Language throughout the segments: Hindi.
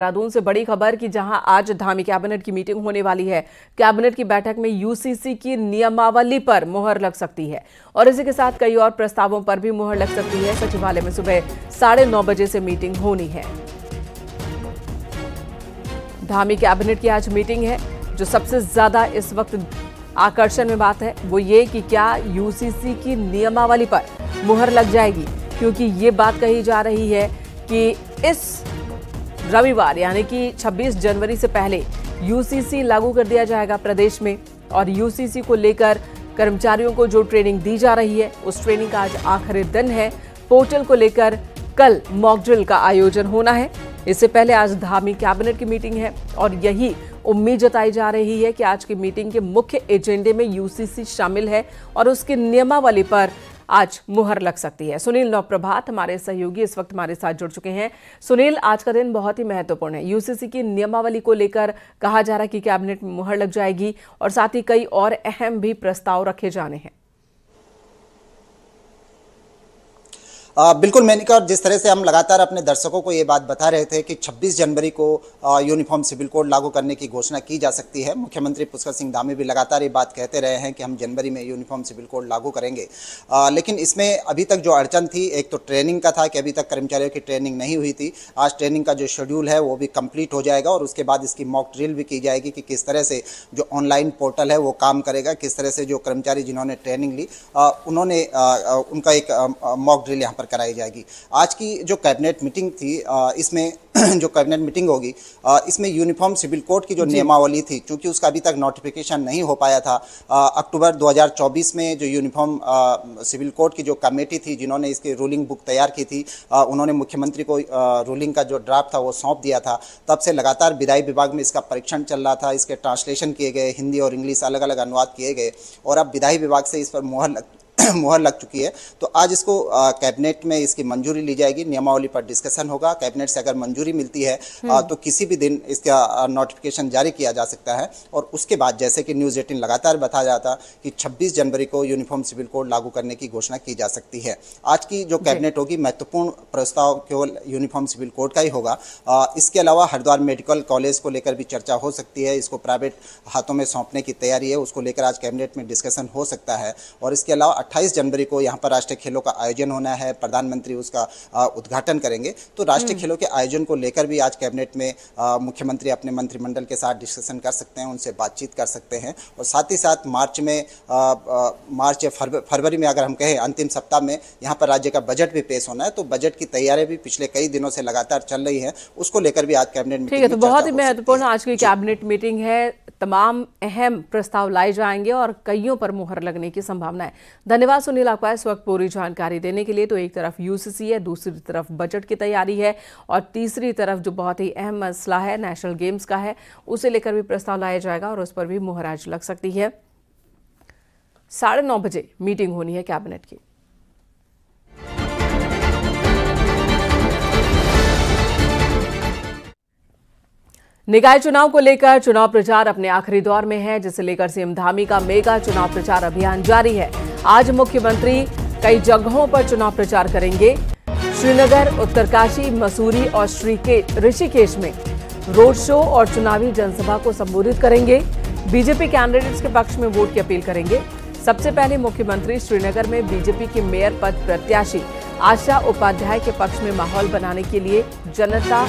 देहरादून से बड़ी खबर कि जहां आज धामी कैबिनेट की मीटिंग होने वाली है। कैबिनेट की बैठक में यूसीसी की नियमावली पर मुहर लग सकती है और इसी के साथ कई और प्रस्तावों पर भी मुहर लग सकती है। सचिवालय में सुबह 9:30 बजे से मीटिंग होनी है। धामी कैबिनेट की आज मीटिंग है। जो सबसे ज्यादा इस वक्त आकर्षण में बात है वो ये कि क्या यूसीसी की नियमावली पर मुहर लग जाएगी, क्योंकि ये बात कही जा रही है कि इस रविवार यानी कि 26 जनवरी से पहले यूसीसी लागू कर दिया जाएगा प्रदेश में। और यूसीसी को लेकर कर्मचारियों को जो ट्रेनिंग दी जा रही है उस ट्रेनिंग का आज आखिरी दिन है। पोर्टल को लेकर कल मॉक ड्रिल का आयोजन होना है। इससे पहले आज धामी कैबिनेट की मीटिंग है और यही उम्मीद जताई जा रही है कि आज की मीटिंग के मुख्य एजेंडे में यूसीसी शामिल है और उसकी नियमावली पर आज मुहर लग सकती है। सुनील नवप्रभात हमारे सहयोगी इस वक्त हमारे साथ जुड़ चुके हैं। सुनील, आज का दिन बहुत ही महत्वपूर्ण है। यूसीसी की नियमावली को लेकर कहा जा रहा है कि कैबिनेट में मुहर लग जाएगी और साथ ही कई और अहम भी प्रस्ताव रखे जाने हैं। बिल्कुल मेनिका, और जिस तरह से हम लगातार अपने दर्शकों को ये बात बता रहे थे कि 26 जनवरी को यूनिफॉर्म सिविल कोड लागू करने की घोषणा की जा सकती है। मुख्यमंत्री पुष्कर सिंह धामी भी लगातार ये बात कहते रहे हैं कि हम जनवरी में यूनिफॉर्म सिविल कोड लागू करेंगे। लेकिन इसमें अभी तक जो अड़चन थी, एक तो ट्रेनिंग का था कि अभी तक कर्मचारियों की ट्रेनिंग नहीं हुई थी। आज ट्रेनिंग का जो शेड्यूल है वो भी कंप्लीट हो जाएगा और उसके बाद इसकी मॉक ड्रिल भी की जाएगी कि किस तरह से जो ऑनलाइन पोर्टल है वो काम करेगा, किस तरह से जो कर्मचारी जिन्होंने ट्रेनिंग ली उन्होंने उनका एक मॉक ड्रिल यहाँ पर कराई जाएगी। आज की जो कैबिनेट मीटिंग थी इसमें जो कैबिनेट मीटिंग होगी इसमें यूनिफॉर्म सिविल कोड की जो नियमावली थी, क्योंकि उसका अभी तक नोटिफिकेशन नहीं हो पाया था। अक्टूबर 2024 में जो यूनिफॉर्म सिविल कोड की जो कमेटी थी जिन्होंने इसकी रूलिंग बुक तैयार की थी, उन्होंने मुख्यमंत्री को रूलिंग का जो ड्राफ्ट था वो सौंप दिया था। तब से लगातार विधायी विभाग में इसका परीक्षण चल रहा था, इसके ट्रांसलेशन किए गए, हिंदी और इंग्लिश अलग अलग अनुवाद किए गए और अब विधायी विभाग से इस पर मुहर लग चुकी है। तो आज इसको कैबिनेट में इसकी मंजूरी ली जाएगी, नियमावली पर डिस्कशन होगा। कैबिनेट से अगर मंजूरी मिलती है तो किसी भी दिन इसका नोटिफिकेशन जारी किया जा सकता है और उसके बाद जैसे कि न्यूज़ 18 लगातार बताया जाता कि 26 जनवरी को यूनिफॉर्म सिविल कोड लागू करने की घोषणा की जा सकती है। आज की जो कैबिनेट होगी महत्वपूर्ण प्रस्ताव केवल यूनिफॉर्म सिविल कोड का ही होगा। इसके अलावा हरिद्वार मेडिकल कॉलेज को लेकर भी चर्चा हो सकती है। इसको प्राइवेट हाथों में सौंपने की तैयारी है, उसको लेकर आज कैबिनेट में डिस्कशन हो सकता है। और इसके अलावा 28 जनवरी को यहाँ पर राष्ट्रीय खेलों का आयोजन होना है, प्रधानमंत्री उसका उद्घाटन करेंगे। तो राष्ट्रीय खेलों के आयोजन को लेकर भी आज कैबिनेट में मुख्यमंत्री अपने मंत्रिमंडल के साथ डिस्कशन कर सकते हैं, उनसे बातचीत कर सकते हैं। और साथ ही साथ मार्च या फरवरी में अगर हम कहें अंतिम सप्ताह में यहाँ पर राज्य का बजट भी पेश होना है, तो बजट की तैयारी भी पिछले कई दिनों से लगातार चल रही है, उसको लेकर भी आज कैबिनेट मीटिंग। ठीक है, तो बहुत ही महत्वपूर्ण आज की कैबिनेट मीटिंग है। तमाम अहम प्रस्ताव लाए जाएंगे और कईयों पर मुहर लगने की संभावना है। धन्यवाद सुनील आपका इस वक्त पूरी जानकारी देने के लिए। तो एक तरफ यूसीसी है, दूसरी तरफ बजट की तैयारी है और तीसरी तरफ जो बहुत ही अहम मसला है नेशनल गेम्स का है, उसे लेकर भी प्रस्ताव लाया जाएगा और उस पर भी मुहर आज लग सकती है। 9:30 बजे मीटिंग होनी है कैबिनेट की। निकाय चुनाव को लेकर चुनाव प्रचार अपने आखिरी दौर में है, जिसे लेकर सीएम धामी का मेगा चुनाव प्रचार अभियान जारी है। आज मुख्यमंत्री कई जगहों पर चुनाव प्रचार करेंगे। श्रीनगर, उत्तरकाशी, मसूरी और ऋषिकेश में रोड शो और चुनावी जनसभा को संबोधित करेंगे। बीजेपी कैंडिडेट्स के पक्ष में वोट की अपील करेंगे। सबसे पहले मुख्यमंत्री श्रीनगर में बीजेपी के मेयर पद प्रत्याशी आशा उपाध्याय के पक्ष में माहौल बनाने के लिए जनता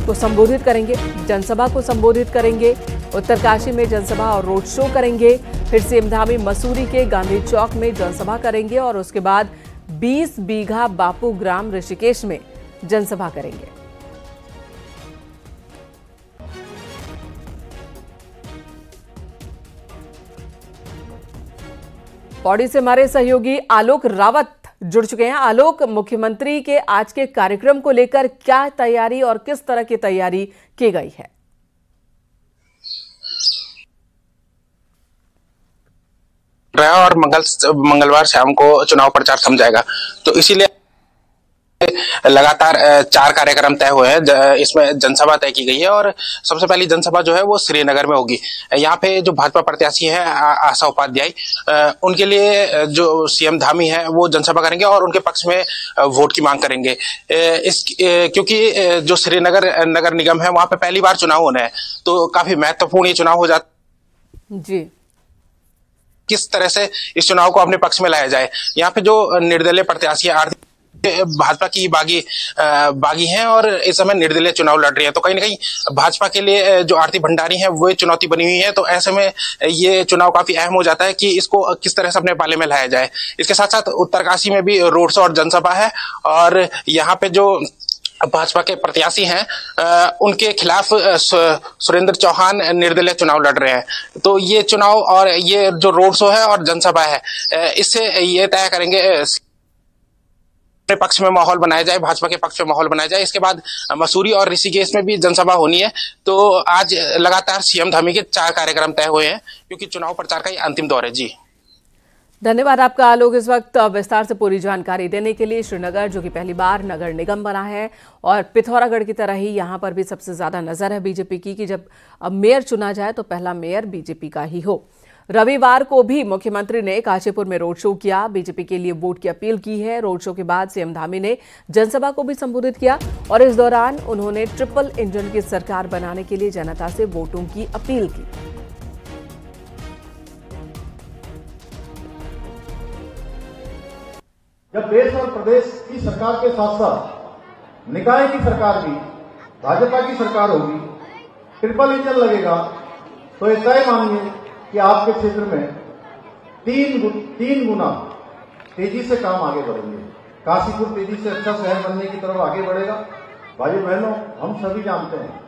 को संबोधित करेंगे, जनसभा को संबोधित करेंगे। उत्तरकाशी में जनसभा और रोड शो करेंगे। फिर सीएम धामी मसूरी के गांधी चौक में जनसभा करेंगे और उसके बाद 20 बीघा बापू ग्राम ऋषिकेश में जनसभा करेंगे। पौड़ी से हमारे सहयोगी आलोक रावत जुड़ चुके हैं। आलोक, मुख्यमंत्री के आज के कार्यक्रम को लेकर क्या तैयारी और किस तरह की तैयारी की गई है? और मंगलवार शाम को चुनाव प्रचार थम जाएगा, तो इसीलिए लगातार 4 कार्यक्रम तय हुए हैं। इसमें जनसभा तय की गई है और सबसे पहली जनसभा जो है वो श्रीनगर में होगी। यहाँ पे जो भाजपा प्रत्याशी है आशा उपाध्याय, उनके लिए जो सीएम धामी है वो जनसभा करेंगे और उनके पक्ष में वोट की मांग करेंगे। क्योंकि जो श्रीनगर नगर निगम है वहां पे पहली बार चुनाव होना है, तो काफी महत्वपूर्ण ये चुनाव हो जाता जी। किस तरह से इस चुनाव को अपने पक्ष में लाया जाए। यहाँ पे जो निर्दलीय प्रत्याशी आरती भाजपा की बागी हैं और इस समय निर्दलीय चुनाव लड़ रही है, तो कहीं ना कहीं भाजपा के लिए जो आरती भंडारी है वो चुनौती बनी हुई है। तो ऐसे में ये चुनाव काफी अहम हो जाता है कि इसको किस तरह से अपने पाले में लाया जाए। इसके साथ साथ उत्तरकाशी में भी रोड शो और जनसभा है और यहाँ पे जो भाजपा के प्रत्याशी हैं उनके खिलाफ सुरेंद्र चौहान निर्दलीय चुनाव लड़ रहे हैं। तो ये चुनाव और ये जो रोड शो है और जनसभा है, इससे ये तय करेंगे अपने पक्ष में माहौल बनाया जाए, भाजपा के पक्ष में माहौल बनाया जाए। इसके बाद मसूरी और ऋषिकेश में भी जनसभा होनी है। तो आज लगातार सीएम धामी के 4 कार्यक्रम तय हुए हैं, क्योंकि चुनाव प्रचार का ये अंतिम दौर है। जी धन्यवाद आपका आलोक। इस वक्त विस्तार से पूरी जानकारी देने के लिए श्रीनगर, जो कि पहली बार नगर निगम बना है, और पिथौरागढ़ की तरह ही यहाँ पर भी सबसे ज्यादा नजर है बीजेपी की कि जब मेयर चुना जाए तो पहला मेयर बीजेपी का ही हो। रविवार को भी मुख्यमंत्री ने काशीपुर में रोड शो किया, बीजेपी के लिए वोट की अपील की है। रोड शो के बाद सीएम धामी ने जनसभा को भी संबोधित किया और इस दौरान उन्होंने ट्रिपल इंजन की सरकार बनाने के लिए जनता से वोटों की अपील की। जब देश और प्रदेश की सरकार के साथ साथ निकाय की सरकार भी भाजपा की सरकार होगी, ट्रिपल इंजन लगेगा, तो ये तय मानिए कि आपके क्षेत्र में तीन गुना तेजी से काम आगे बढ़ेंगे। काशीपुर तेजी से अच्छा शहर बनने की तरफ आगे बढ़ेगा। भाई बहनों, हम सभी जानते हैं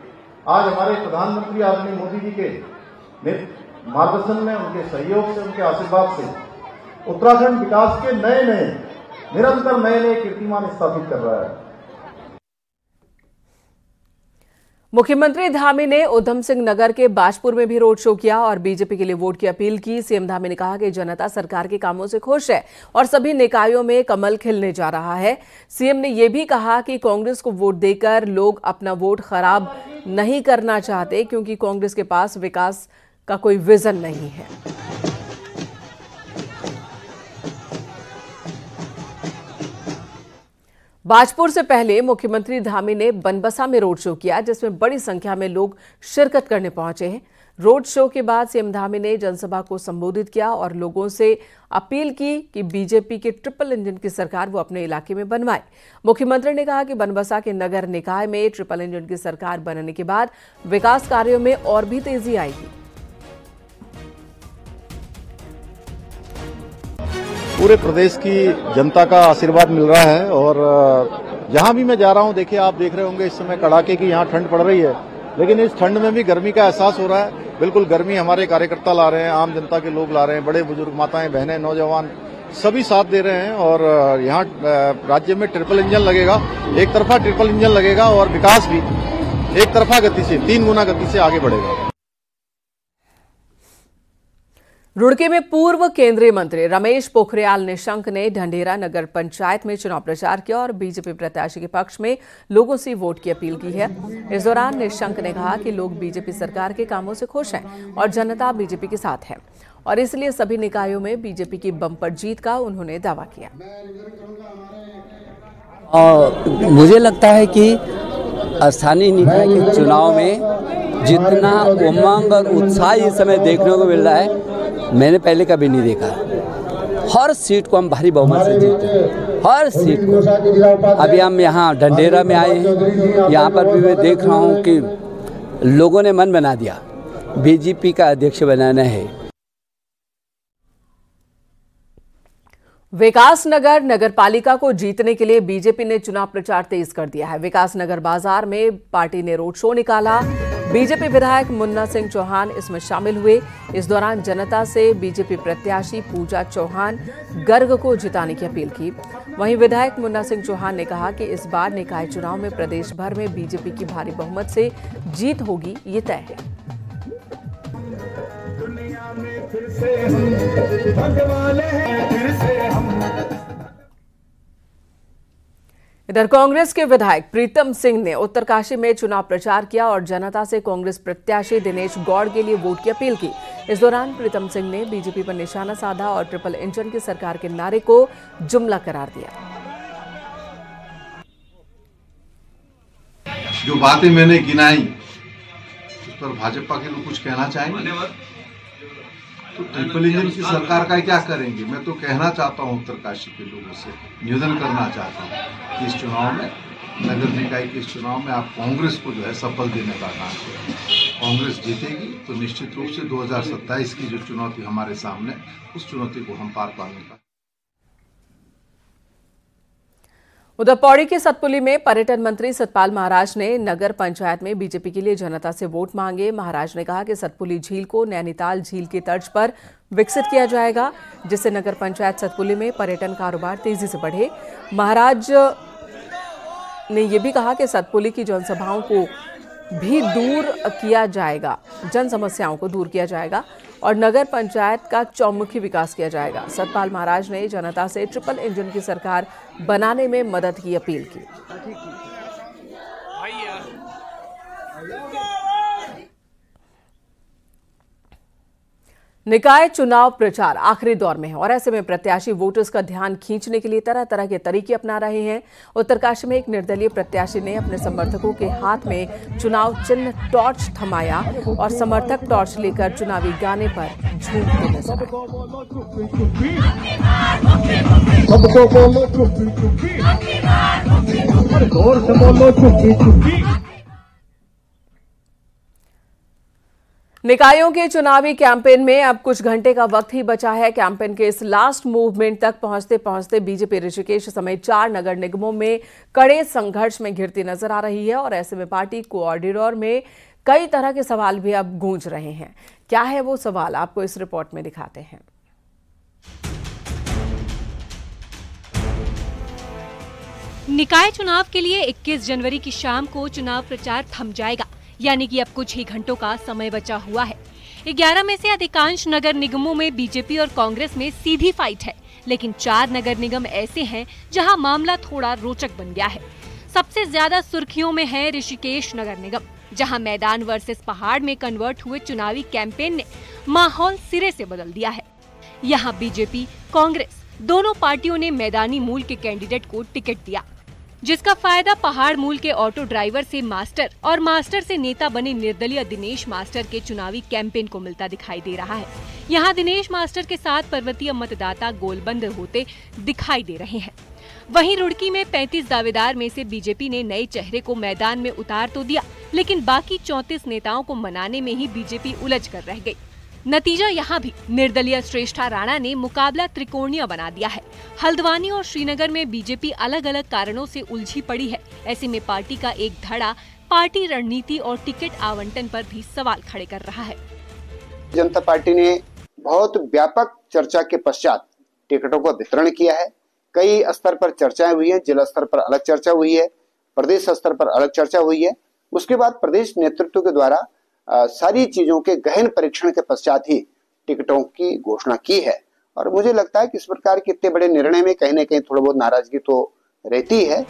आज हमारे प्रधानमंत्री आदरणीय मोदी जी के मार्गदर्शन में, उनके सहयोग से, उनके आशीर्वाद से उत्तराखंड विकास के निरंतर नए कीर्तिमान स्थापित कर रहा है। मुख्यमंत्री धामी ने उधम सिंह नगर के बाजपुर में भी रोड शो किया और बीजेपी के लिए वोट की अपील की। सीएम धामी ने कहा कि जनता सरकार के कामों से खुश है और सभी निकायों में कमल खिलने जा रहा है। सीएम ने यह भी कहा कि कांग्रेस को वोट देकर लोग अपना वोट खराब नहीं करना चाहते, क्योंकि कांग्रेस के पास विकास का कोई विजन नहीं है। बाजपुर से पहले मुख्यमंत्री धामी ने बनबसा में रोड शो किया, जिसमें बड़ी संख्या में लोग शिरकत करने पहुंचे हैं। रोड शो के बाद सीएम धामी ने जनसभा को संबोधित किया और लोगों से अपील की कि बीजेपी के ट्रिपल इंजन की सरकार वो अपने इलाके में बनवाए। मुख्यमंत्री ने कहा कि बनबसा के नगर निकाय में ट्रिपल इंजन की सरकार बनने के बाद विकास कार्यों में और भी तेजी आएगी। पूरे प्रदेश की जनता का आशीर्वाद मिल रहा है और जहां भी मैं जा रहा हूं, देखिए आप देख रहे होंगे इस समय कड़ाके की यहां ठंड पड़ रही है, लेकिन इस ठंड में भी गर्मी का एहसास हो रहा है। बिल्कुल गर्मी हमारे कार्यकर्ता ला रहे हैं, आम जनता के लोग ला रहे हैं, बड़े बुजुर्ग, माताएं, बहनें, नौजवान सभी साथ दे रहे हैं। और यहाँ राज्य में ट्रिपल इंजन लगेगा, एक तरफा ट्रिपल इंजन लगेगा और विकास भी एक तरफा गति से 3 गुना गति से आगे बढ़ेगा। रुड़की में पूर्व केंद्रीय मंत्री रमेश पोखरियाल निशंक ने ढंढेरा नगर पंचायत में चुनाव प्रचार किया और बीजेपी प्रत्याशी के पक्ष में लोगों से वोट की अपील की है। इस दौरान निशंक ने कहा कि लोग बीजेपी सरकार के कामों से खुश हैं और जनता बीजेपी के साथ है और इसलिए सभी निकायों में बीजेपी की बम्पर जीत का उन्होंने दावा किया। मुझे लगता है कि स्थानीय निकाय के चुनाव में जितना उमंग और उत्साह इस समय देखने को मिल रहा है, मैंने पहले कभी नहीं देखा। हर सीट को हम भारी बहुमत से जीते हैं, हर सीट को। अभी हम यहाँ ढंढेरा में आए हैं, यहाँ पर भी मैं देख रहा हूँ कि लोगों ने मन बना दिया, बीजेपी का अध्यक्ष बनाना है। विकासनगर नगरपालिका को जीतने के लिए बीजेपी ने चुनाव प्रचार तेज कर दिया है। विकासनगर बाजार में पार्टी ने रोड शो निकाला। बीजेपी विधायक मुन्ना सिंह चौहान इसमें शामिल हुए। इस दौरान जनता से बीजेपी प्रत्याशी पूजा चौहान गर्ग को जिताने की अपील की। वहीं विधायक मुन्ना सिंह चौहान ने कहा कि इस बार निकाय चुनाव में प्रदेश भर में बीजेपी की भारी बहुमत से जीत होगी, ये तय है। दुनिया में फिर से हम भागवाले हैं, फिर से हम। इधर कांग्रेस के विधायक प्रीतम सिंह ने उत्तरकाशी में चुनाव प्रचार किया और जनता से कांग्रेस प्रत्याशी दिनेश गौड़ के लिए वोट की अपील की। इस दौरान प्रीतम सिंह ने बीजेपी पर निशाना साधा और ट्रिपल इंजन की सरकार के नारे को जुमला करार दिया। जो बातें मैंने गिनाई उस पर भाजपा के लोग कुछ कहना चाहेंगे तो ट्रिपल इंजन की सरकार का क्या करेंगे। मैं तो कहना चाहता हूं उत्तरकाशी के लोगों से, निवेदन करना चाहता हूं कि इस चुनाव में, नगर निकाय के इस चुनाव में आप कांग्रेस को जो है सफल देने का काम करें। कांग्रेस जीतेगी तो निश्चित रूप से 2027 की जो चुनौती हमारे सामने, उस चुनौती को हम पार पाने का। उधर पौड़ी के सतपुली में पर्यटन मंत्री सतपाल महाराज ने नगर पंचायत में बीजेपी के लिए जनता से वोट मांगे। महाराज ने कहा कि सतपुली झील को नैनीताल झील की तर्ज पर विकसित किया जाएगा, जिससे नगर पंचायत सतपुली में पर्यटन कारोबार तेजी से बढ़े। महाराज ने यह भी कहा कि सतपुली की जनसभाओं को भी दूर किया जाएगा, जन समस्याओं को दूर किया जाएगा और नगर पंचायत का चौमुखी विकास किया जाएगा। सतपाल महाराज ने जनता से ट्रिपल इंजन की सरकार बनाने में मदद की अपील की। निकाय चुनाव प्रचार आखिरी दौर में है और ऐसे में प्रत्याशी वोटर्स का ध्यान खींचने के लिए तरह तरह के तरीके अपना रहे हैं। उत्तरकाशी में एक निर्दलीय प्रत्याशी ने अपने समर्थकों के हाथ में चुनाव चिन्ह टॉर्च थमाया और समर्थक टॉर्च लेकर चुनावी गाने पर झूमते नजर आए। निकायों के चुनावी कैंपेन में अब कुछ घंटे का वक्त ही बचा है। कैंपेन के इस लास्ट मूवमेंट तक पहुंचते पहुंचते बीजेपी ऋषिकेश समेत 4 नगर निगमों में कड़े संघर्ष में घिरती नजर आ रही है और ऐसे में पार्टी कोऑर्डिनेटर में कई तरह के सवाल भी अब गूंज रहे हैं। क्या है वो सवाल, आपको इस रिपोर्ट में दिखाते हैं। निकाय चुनाव के लिए 21 जनवरी की शाम को चुनाव प्रचार थम जाएगा, यानी कि अब कुछ ही घंटों का समय बचा हुआ है। 11 में से अधिकांश नगर निगमों में बीजेपी और कांग्रेस में सीधी फाइट है, लेकिन 4 नगर निगम ऐसे हैं जहां मामला थोड़ा रोचक बन गया है। सबसे ज्यादा सुर्खियों में है ऋषिकेश नगर निगम, जहां मैदान वर्सेस पहाड़ में कन्वर्ट हुए चुनावी कैंपेन ने माहौल सिरे से बदल दिया है। यहाँ बीजेपी कांग्रेस दोनों पार्टियों ने मैदानी मूल के कैंडिडेट को टिकट दिया, जिसका फायदा पहाड़ मूल के ऑटो ड्राइवर से मास्टर और मास्टर से नेता बने निर्दलीय दिनेश मास्टर के चुनावी कैंपेन को मिलता दिखाई दे रहा है। यहाँ दिनेश मास्टर के साथ पर्वतीय मतदाता गोलबंद होते दिखाई दे रहे हैं। वहीं रुड़की में 35 दावेदार में से बीजेपी ने नए चेहरे को मैदान में उतार तो दिया, लेकिन बाकी 34 नेताओं को मनाने में ही बीजेपी उलझ कर रह गई। नतीजा यहाँ भी निर्दलीय श्रेष्ठा राणा ने मुकाबला त्रिकोणीय बना दिया है। हल्द्वानी और श्रीनगर में बीजेपी अलग अलग कारणों से उलझी पड़ी है। ऐसे में पार्टी का एक धड़ा पार्टी रणनीति और टिकट आवंटन पर भी सवाल खड़े कर रहा है। जनता पार्टी ने बहुत व्यापक चर्चा के पश्चात टिकटों का वितरण किया है। कई स्तर पर चर्चाएं हुई है, जिला स्तर पर अलग चर्चा हुई है, प्रदेश स्तर पर अलग चर्चा हुई है। उसके बाद प्रदेश नेतृत्व के द्वारा सारी चीजों के गहन परीक्षण के पश्चात ही टिकटों की घोषणा की है। और मुझे लगता है कि इस प्रकार के इतने बड़े निर्णय में कहीं न कहीं थोड़ा बहुत नाराजगी तो रहती है।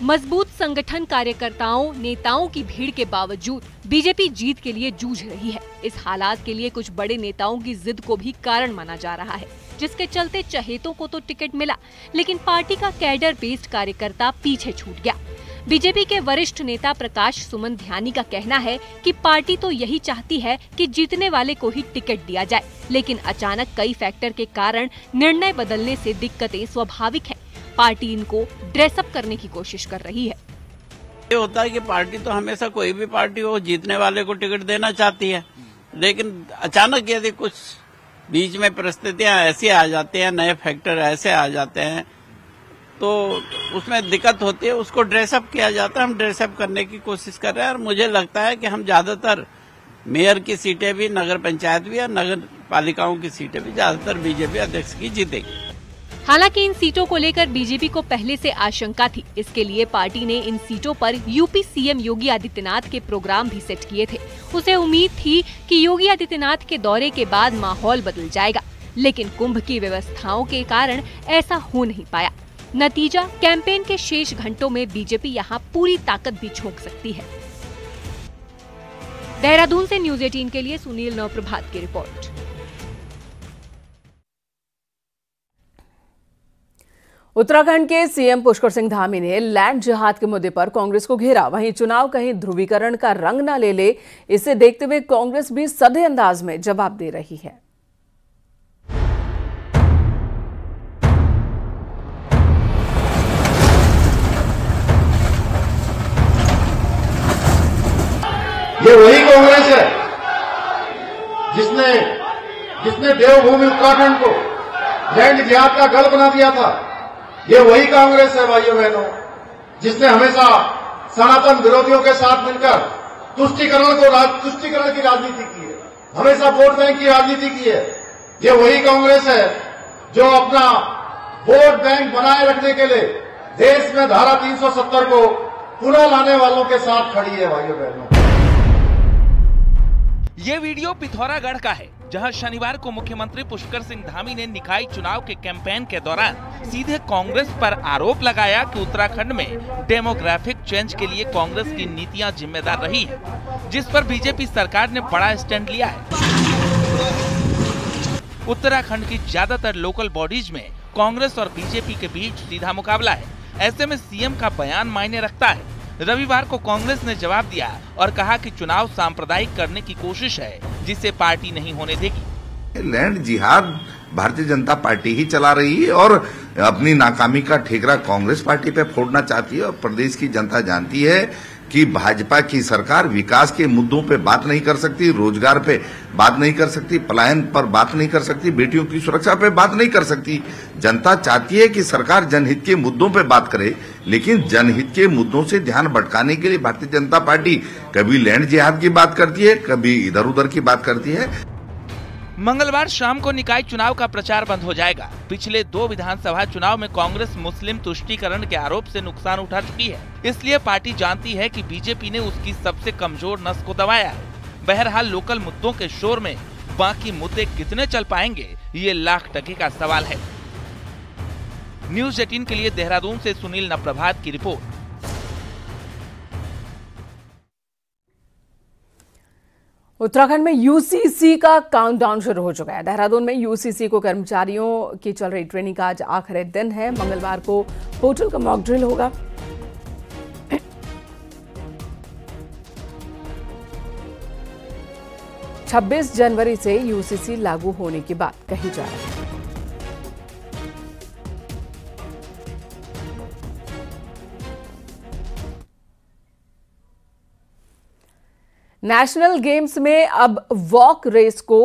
मजबूत संगठन, कार्यकर्ताओं, नेताओं की भीड़ के बावजूद बीजेपी जीत के लिए जूझ रही है। इस हालात के लिए कुछ बड़े नेताओं की जिद को भी कारण माना जा रहा है, जिसके चलते चहेतों को तो टिकट मिला, लेकिन पार्टी का कैडर बेस्ड कार्यकर्ता पीछे छूट गया। बीजेपी के वरिष्ठ नेता प्रकाश सुमन ध्यानी का कहना है कि पार्टी तो यही चाहती है कि जीतने वाले को ही टिकट दिया जाए, लेकिन अचानक कई फैक्टर के कारण निर्णय बदलने से दिक्कतें स्वाभाविक हैं। पार्टी इनको ड्रेसअप करने की कोशिश कर रही है। ये होता है कि पार्टी तो हमेशा, कोई भी पार्टी हो, जीतने वाले को टिकट देना चाहती है, लेकिन अचानक यदि कुछ बीच में परिस्थितियां ऐसी आ जाती हैं, नए फैक्टर ऐसे आ जाते हैं, तो उसमें दिक्कत होती है। उसको ड्रेसअप किया जाता है। हम ड्रेसअप करने की कोशिश कर रहे हैं और मुझे लगता है कि हम ज्यादातर मेयर की सीटें भी, नगर पंचायत भी और नगर पालिकाओं की सीटें भी ज्यादातर बीजेपी अध्यक्ष की जीतेगी। हालांकि इन सीटों को लेकर बीजेपी को पहले से आशंका थी। इसके लिए पार्टी ने इन सीटों पर यूपी सीएम योगी आदित्यनाथ के प्रोग्राम भी सेट किए थे। उसे उम्मीद थी कि योगी आदित्यनाथ के दौरे के बाद माहौल बदल जाएगा, लेकिन कुंभ की व्यवस्थाओं के कारण ऐसा हो नहीं पाया। नतीजा कैंपेन के शेष घंटों में बीजेपी यहां पूरी ताकत भी झोंक सकती है। देहरादून से न्यूज 18 के लिए सुनील नवप्रभात की रिपोर्ट। उत्तराखंड के सीएम पुष्कर सिंह धामी ने लैंड जिहाद के मुद्दे पर कांग्रेस को घेरा। वहीं चुनाव कहीं ध्रुवीकरण का रंग न ले ले, इसे देखते हुए कांग्रेस भी सधे अंदाज में जवाब दे रही है। ये वही कांग्रेस है जिसने देवभूमि उत्तराखंड को लैंड जिहाद का गढ़ बना दिया था। ये वही कांग्रेस है भाइयों बहनों, जिसने हमेशा सनातन विरोधियों के साथ मिलकर तुष्टीकरण की राजनीति की है, हमेशा वोट बैंक की राजनीति की है। ये वही कांग्रेस है जो अपना वोट बैंक बनाए रखने के लिए देश में धारा 370 को पुनः लाने वालों के साथ खड़ी है भाइयों बहनों। ये वीडियो पिथौरागढ़ का है, जहां शनिवार को मुख्यमंत्री पुष्कर सिंह धामी ने निकाय चुनाव के कैंपेन के दौरान सीधे कांग्रेस पर आरोप लगाया कि उत्तराखंड में डेमोग्राफिक चेंज के लिए कांग्रेस की नीतियां जिम्मेदार रही हैं, जिस पर बीजेपी सरकार ने बड़ा स्टैंड लिया है। उत्तराखंड की ज्यादातर लोकल बॉडीज में कांग्रेस और बीजेपी के बीच सीधा मुकाबला है। ऐसे में सीएम का बयान मायने रखता है। रविवार को कांग्रेस ने जवाब दिया और कहा कि चुनाव सांप्रदायिक करने की कोशिश है, जिसे पार्टी नहीं होने देगी। लैंड जिहाद भारतीय जनता पार्टी ही चला रही है और अपनी नाकामी का ठेकरा कांग्रेस पार्टी पे फोड़ना चाहती है। और प्रदेश की जनता जानती है कि भाजपा की सरकार विकास के मुद्दों पे बात नहीं कर सकती, रोजगार पे बात नहीं कर सकती, पलायन पर बात नहीं कर सकती, बेटियों की सुरक्षा पे बात नहीं कर सकती। जनता चाहती है कि सरकार जनहित के मुद्दों पे बात करे, लेकिन जनहित के मुद्दों से ध्यान भटकाने के लिए भारतीय जनता पार्टी कभी लैंड जिहाद की बात करती है, कभी इधर उधर की बात करती है। मंगलवार शाम को निकाय चुनाव का प्रचार बंद हो जाएगा। पिछले 2 विधानसभा चुनाव में कांग्रेस मुस्लिम तुष्टीकरण के आरोप से नुकसान उठा चुकी है, इसलिए पार्टी जानती है कि बीजेपी ने उसकी सबसे कमजोर नस को दबाया है। बहरहाल लोकल मुद्दों के शोर में बाकी मुद्दे कितने चल पाएंगे, ये लाख टके का सवाल है। न्यूज 18 के लिए देहरादून से सुनील नवप्रभात की रिपोर्ट। उत्तराखंड में यूसीसी का काउंटडाउन शुरू हो चुका है। देहरादून में यूसीसी को कर्मचारियों की चल रही ट्रेनिंग का आज आखिरी दिन है। मंगलवार को पोर्टल का मॉक ड्रिल होगा। छब्बीस जनवरी से यूसीसी लागू होने की बात कही जा रही है। नेशनल गेम्स में अब वॉक रेस को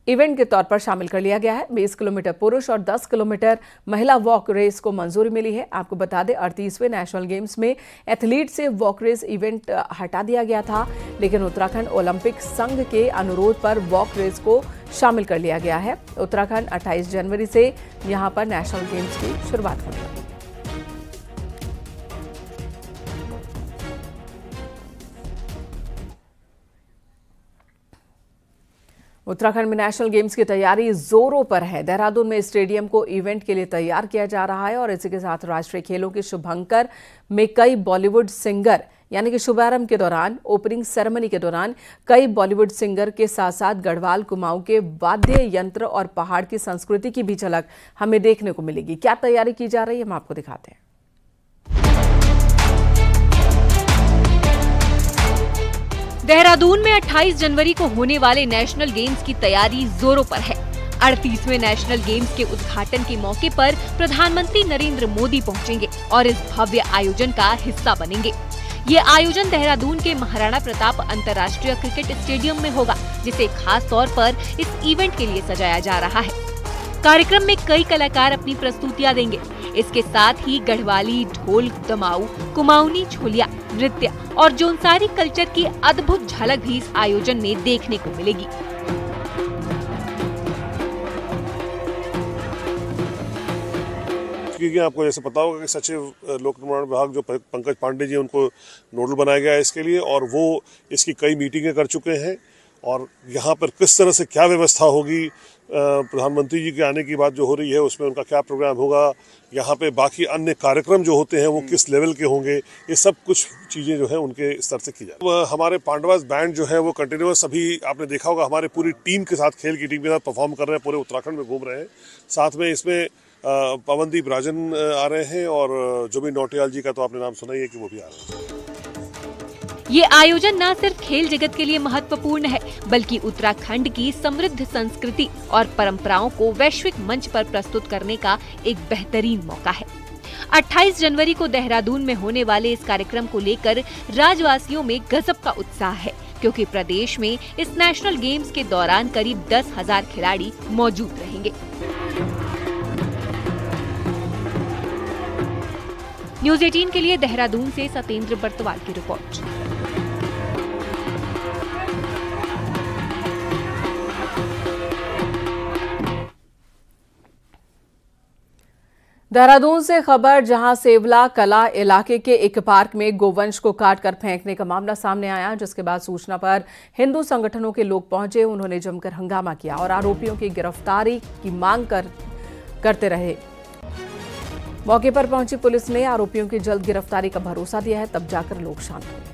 इवेंट के तौर पर शामिल कर लिया गया है। 20 किलोमीटर पुरुष और 10 किलोमीटर महिला वॉक रेस को मंजूरी मिली है। आपको बता दें 38वें नेशनल गेम्स में एथलीट से वॉक रेस इवेंट हटा दिया गया था, लेकिन उत्तराखंड ओलंपिक संघ के अनुरोध पर वॉक रेस को शामिल कर लिया गया है। उत्तराखंड 28 जनवरी से यहां पर नेशनल गेम्स की शुरुआत होने वाली है। उत्तराखंड में नेशनल गेम्स की तैयारी जोरों पर है। देहरादून में स्टेडियम को इवेंट के लिए तैयार किया जा रहा है और इसी के साथ राष्ट्रीय खेलों के शुभंकर में कई बॉलीवुड सिंगर, यानी कि शुभारंभ के दौरान, ओपनिंग सेरेमनी के दौरान कई बॉलीवुड सिंगर के साथ साथ गढ़वाल कुमाऊं के वाद्य यंत्र और पहाड़ की संस्कृति की भी झलक हमें देखने को मिलेगी। क्या तैयारी की जा रही है, हम आपको दिखाते हैं। देहरादून में 28 जनवरी को होने वाले नेशनल गेम्स की तैयारी जोरों पर है। 38वें नेशनल गेम्स के उद्घाटन के मौके पर प्रधानमंत्री नरेंद्र मोदी पहुंचेंगे और इस भव्य आयोजन का हिस्सा बनेंगे। ये आयोजन देहरादून के महाराणा प्रताप अंतर्राष्ट्रीय क्रिकेट स्टेडियम में होगा, जिसे खास तौर पर इस इवेंट के लिए सजाया जा रहा है। कार्यक्रम में कई कलाकार अपनी प्रस्तुतियां देंगे। इसके साथ ही गढ़वाली, ढोल, दमाऊ, कुमाऊनी, छोलिया नृत्य और जोनसारी कल्चर की अद्भुत झलक भी इस आयोजन में देखने को मिलेगी। क्योंकि आपको जैसे पता होगा कि सचिव लोक निर्माण विभाग जो पंकज पांडे जी, उनको नोडल बनाया गया है इसके लिए, और वो इसकी कई मीटिंगें कर चुके हैं। और यहाँ पर किस तरह से क्या व्यवस्था होगी, प्रधानमंत्री जी के आने की बात जो हो रही है उसमें उनका क्या प्रोग्राम होगा, यहाँ पे बाकी अन्य कार्यक्रम जो होते हैं वो किस लेवल के होंगे, ये सब कुछ चीज़ें जो है उनके स्तर से की जाए। हमारे पांडवास बैंड जो है वो कंटिन्यूस, अभी आपने देखा होगा हमारे पूरी टीम के साथ, खेल की टीम के साथ परफॉर्म कर रहे हैं, पूरे उत्तराखंड में घूम रहे हैं। साथ में इसमें पवनदीप राजन आ रहे हैं और जुबिन नौटियाल जी का तो आपने नाम सुना ही है कि वो भी आ रहे हैं। ये आयोजन न सिर्फ खेल जगत के लिए महत्वपूर्ण है, बल्कि उत्तराखंड की समृद्ध संस्कृति और परंपराओं को वैश्विक मंच पर प्रस्तुत करने का एक बेहतरीन मौका है। 28 जनवरी को देहरादून में होने वाले इस कार्यक्रम को लेकर राज्यवासियों में गजब का उत्साह है, क्योंकि प्रदेश में इस नेशनल गेम्स के दौरान करीब 10,000 खिलाड़ी मौजूद रहेंगे। न्यूज़ 18 के लिए देहरादून से सतेंद्र बर्तवाल की रिपोर्ट। देहरादून से खबर, जहां सेवला कला इलाके के एक पार्क में गोवंश को काटकर फेंकने का मामला सामने आया, जिसके बाद सूचना पर हिंदू संगठनों के लोग पहुंचे। उन्होंने जमकर हंगामा किया और आरोपियों की गिरफ्तारी की मांग करते रहे। मौके पर पहुंची पुलिस ने आरोपियों की जल्द गिरफ्तारी का भरोसा दिया है, तब जाकर लोग शांत हुए।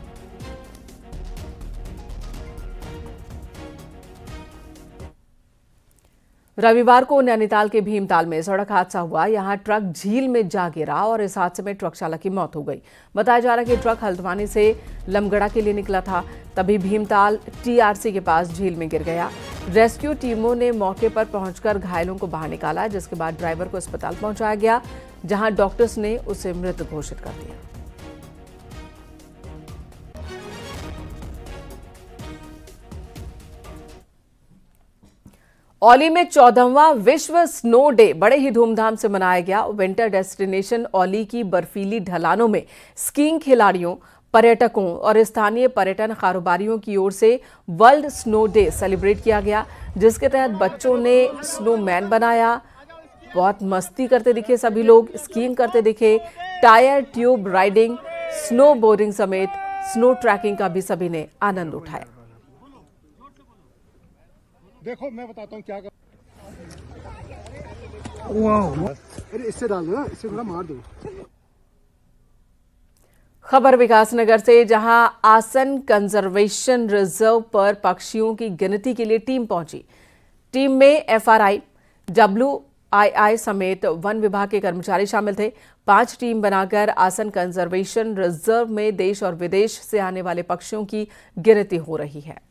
रविवार को नैनीताल के भीमताल में सड़क हादसा हुआ। यहां ट्रक झील में जा गिरा और इस हादसे में ट्रक चालक की मौत हो गई। बताया जा रहा है कि ट्रक हल्द्वानी से लमगड़ा के लिए निकला था, तभी भीमताल टीआरसी के पास झील में गिर गया। रेस्क्यू टीमों ने मौके पर पहुंचकर घायलों को बाहर निकाला, जिसके बाद ड्राइवर को अस्पताल पहुंचाया गया, जहां डॉक्टर्स ने उसे मृत घोषित कर दिया। औली में 14वां विश्व स्नो डे बड़े ही धूमधाम से मनाया गया। विंटर डेस्टिनेशन औली की बर्फीली ढलानों में स्कीइंग खिलाड़ियों, पर्यटकों और स्थानीय पर्यटन कारोबारियों की ओर से वर्ल्ड स्नो डे सेलिब्रेट किया गया, जिसके तहत बच्चों ने स्नोमैन बनाया। बहुत मस्ती करते दिखे सभी लोग, स्कीइंग करते दिखे। Tyre tube riding, snow boarding समेत स्नो ट्रैकिंग का भी सभी ने आनंद उठाया। देखो मैं बताता हूँ क्या कर। अरे इससे डाल दो ना, इससे थोड़ा मार दो। खबर विकासनगर से, जहां आसन कंजर्वेशन रिजर्व पर पक्षियों की गिनती के लिए टीम पहुंची। टीम में एफआरआई, WII समेत वन विभाग के कर्मचारी शामिल थे। 5 टीम बनाकर आसन कंजर्वेशन रिजर्व में देश और विदेश से आने वाले पक्षियों की गिनती हो रही है।